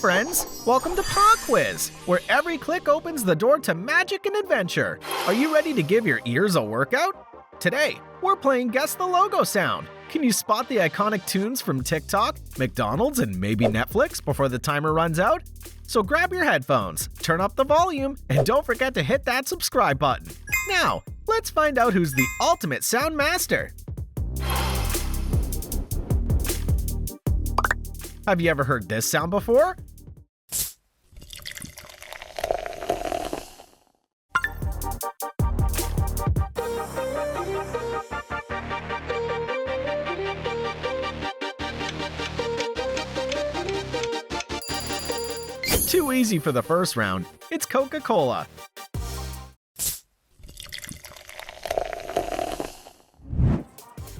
friends! Welcome to Paw Quiz, where every click opens the door to magic and adventure. Are you ready to give your ears a workout? Today, we're playing Guess the Logo Sound. Can you spot the iconic tunes from Tik Tok, McDonald's, and maybe Netflix before the timer runs out? So grab your headphones, turn up the volume, and don't forget to hit that subscribe button. Now, let's find out who's the ultimate sound master. Have you ever heard this sound before? Too easy for the first round. It's Coca-Cola.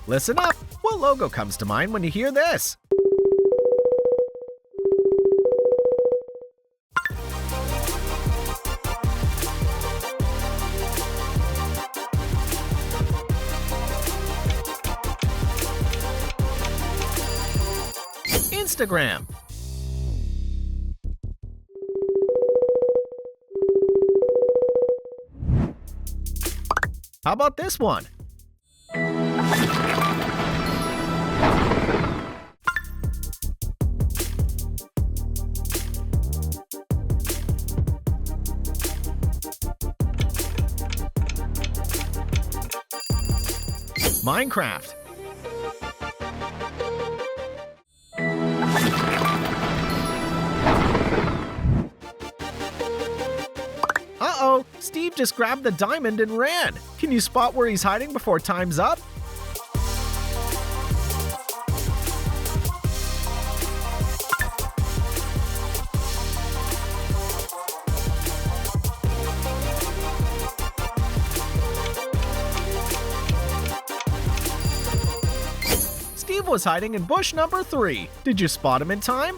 Listen up. What logo comes to mind when you hear this? Instagram. How about this one? Minecraft. Uh-oh, Steve just grabbed the diamond and ran. Can you spot where he's hiding before time's up? Steve was hiding in bush number 3. Did you spot him in time?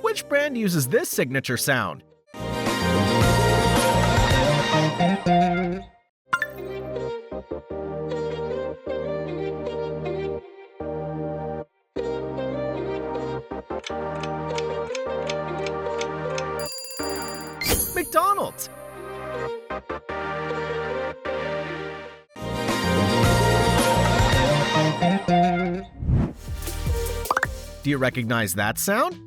Which brand uses this signature sound? McDonald's. Do you recognize that sound?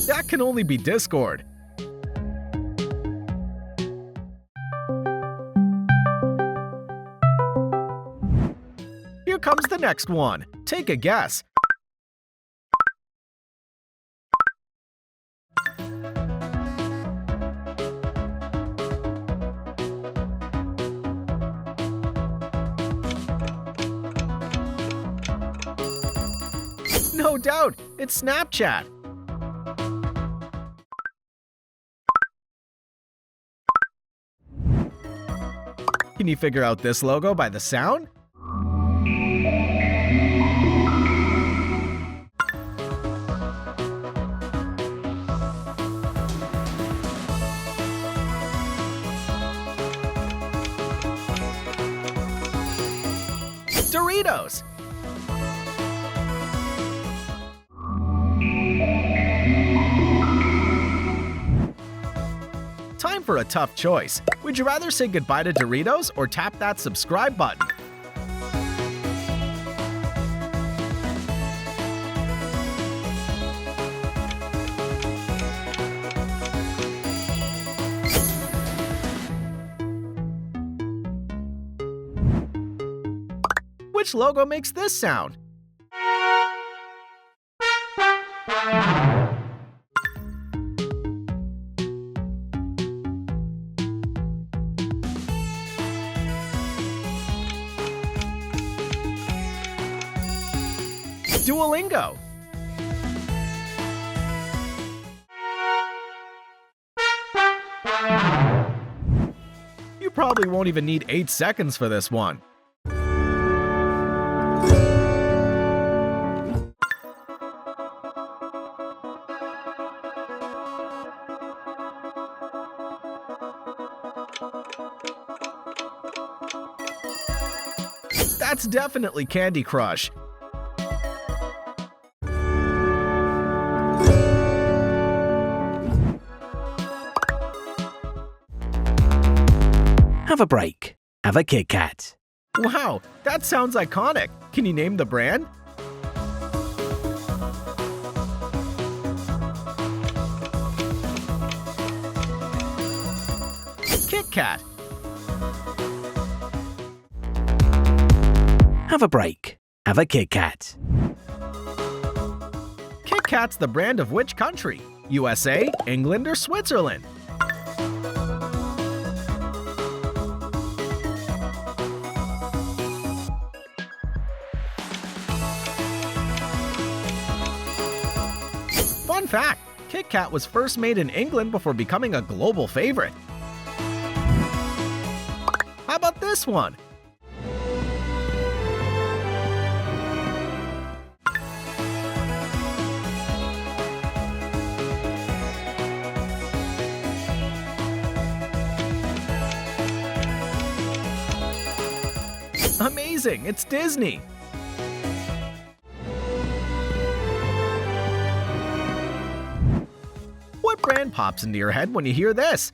That can only be Discord. Here comes the next one. Take a guess. No doubt, it's Snapchat. Can you figure out this logo by the sound? Doritos. Time for a tough choice. Would you rather say goodbye to Doritos or tap that subscribe button? Which logo makes this sound? Duolingo. You probably won't even need 8 seconds for this one. That's definitely Candy Crush. Have a break. Have a Kit Kat. Wow, that sounds iconic. Can you name the brand? Kit Kat. Have a break. Have a Kit Kat. Kit Kat's the brand of which country? USA, England, or Switzerland? Fun fact, Kit Kat was first made in England before becoming a global favorite. How about this one? Amazing, it's Disney. What brand pops into your head when you hear this?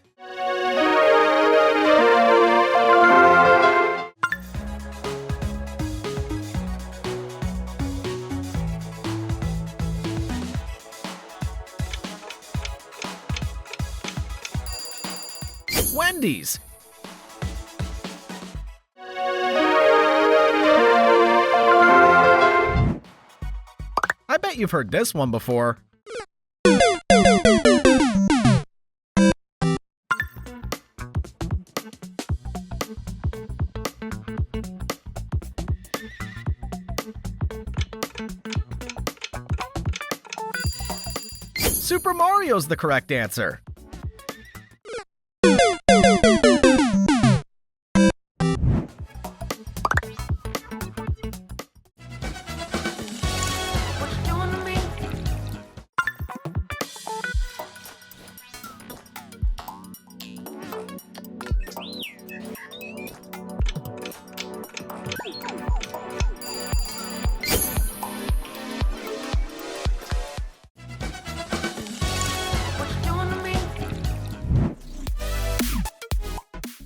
Wendy's. I bet you've heard this one before. Super Mario's the correct answer.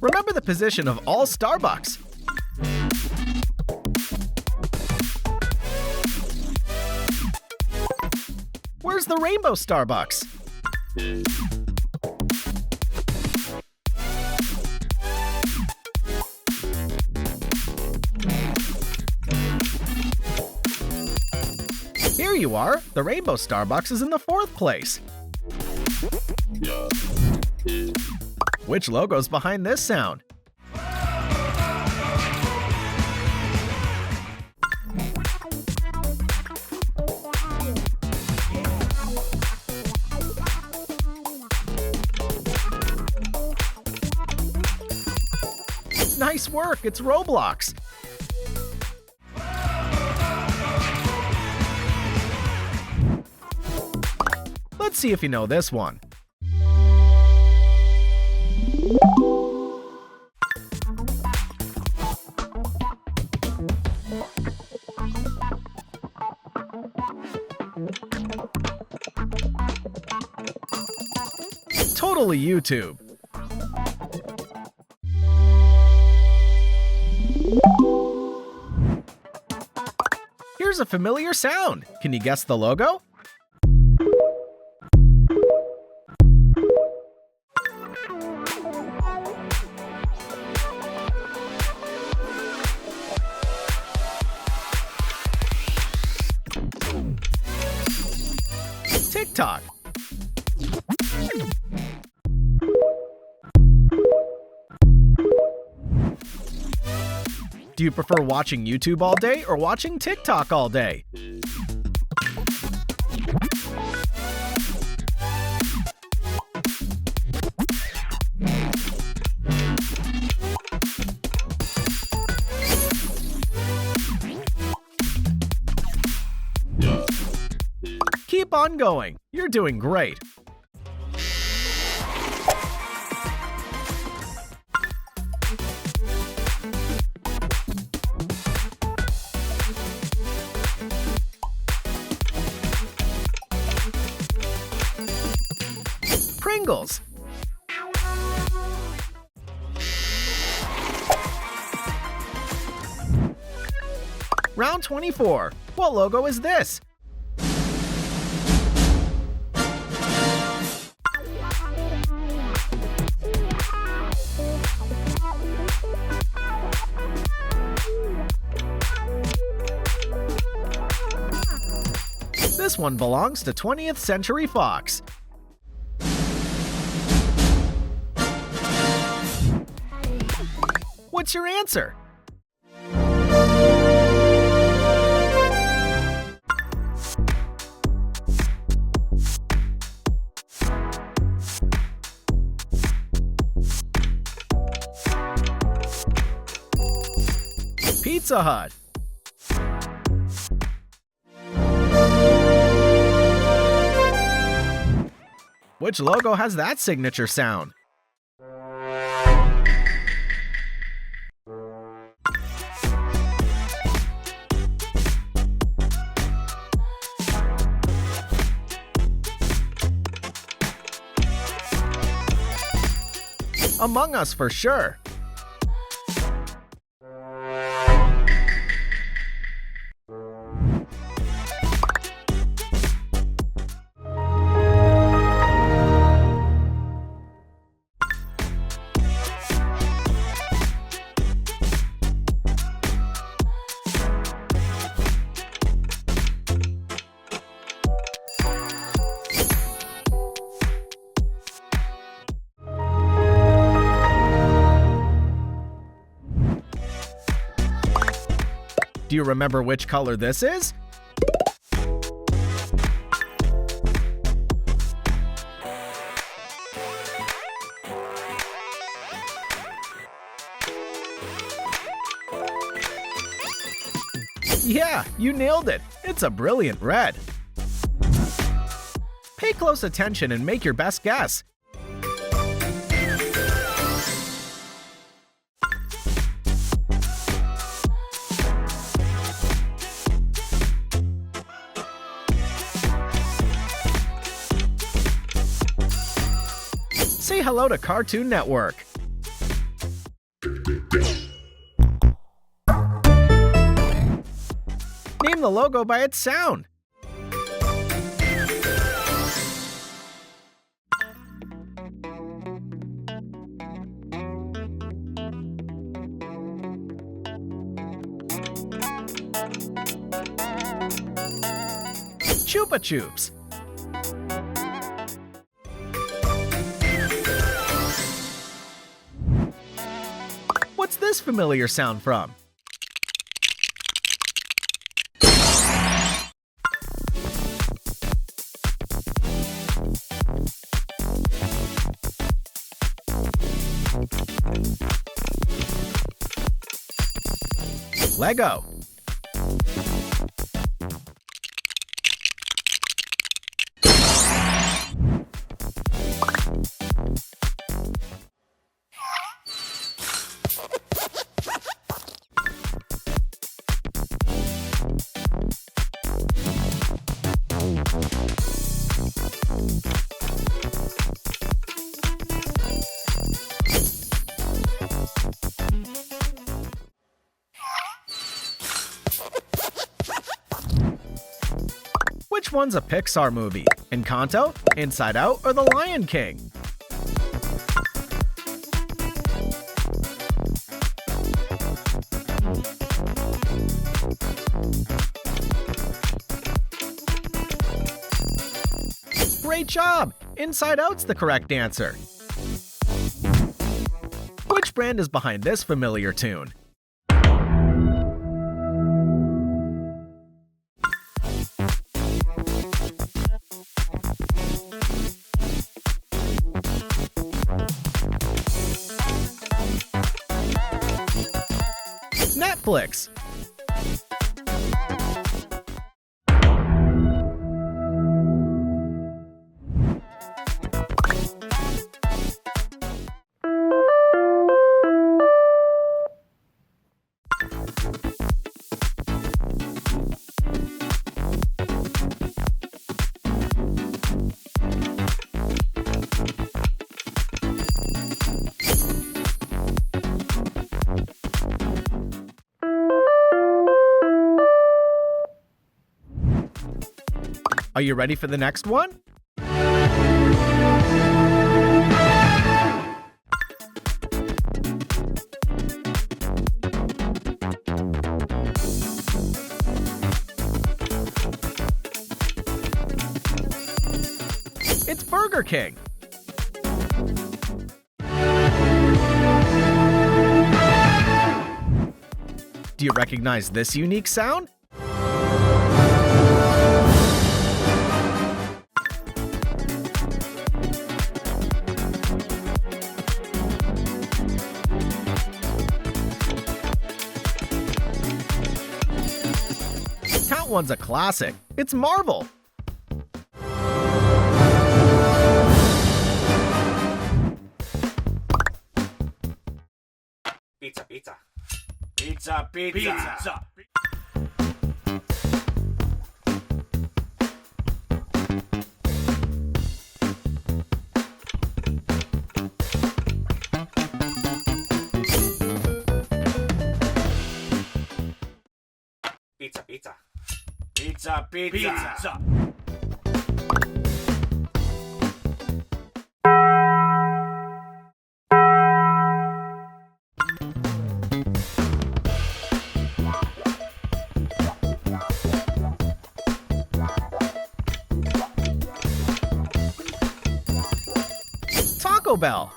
Remember the position of all Starbucks. Where's the rainbow Starbucks? Here you are. The rainbow Starbucks is in the 4th place. Which logo's behind this sound? Nice work, it's Roblox. Let's see if you know this one. Totally YouTube. Here's a familiar sound. Can you guess the logo? Tik Tok. Do you prefer watching YouTube all day or watching TikTok all day? Keep on going. You're doing great. Pringles. Round 24. What logo is this? This one belongs to 20th Century Fox. What's your answer? Pizza Hut. Which logo has that signature sound? Among Us for sure. Do you remember which color this is? Yeah, you nailed it. It's a brilliant red. Pay close attention and make your best guess. Say hello to Cartoon Network. Name the logo by its sound. Chupa Chups. What's this familiar sound from? Lego. Which one's a Pixar movie? Encanto, Inside Out, or The Lion King? Great job! Inside Out's the correct answer. Which brand is behind this familiar tune? Netflix. Are you ready for the next one? It's Burger King. Do you recognize this unique sound? That one's a classic. It's Marvel. Pizza, pizza. Pizza, pizza. Pizza, pizza. Pizza, pizza. Taco Bell.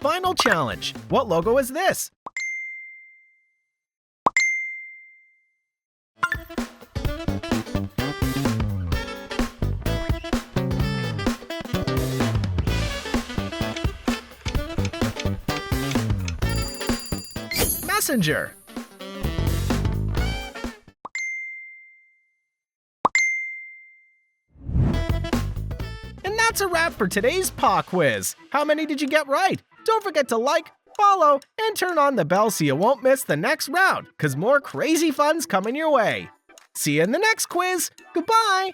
Final challenge. What logo is this? Messenger. And that's a wrap for today's Paw Quiz. How many did you get right? Don't forget to like, follow, and turn on the bell so you won't miss the next round, because more crazy fun's coming your way. See you in the next quiz. Goodbye.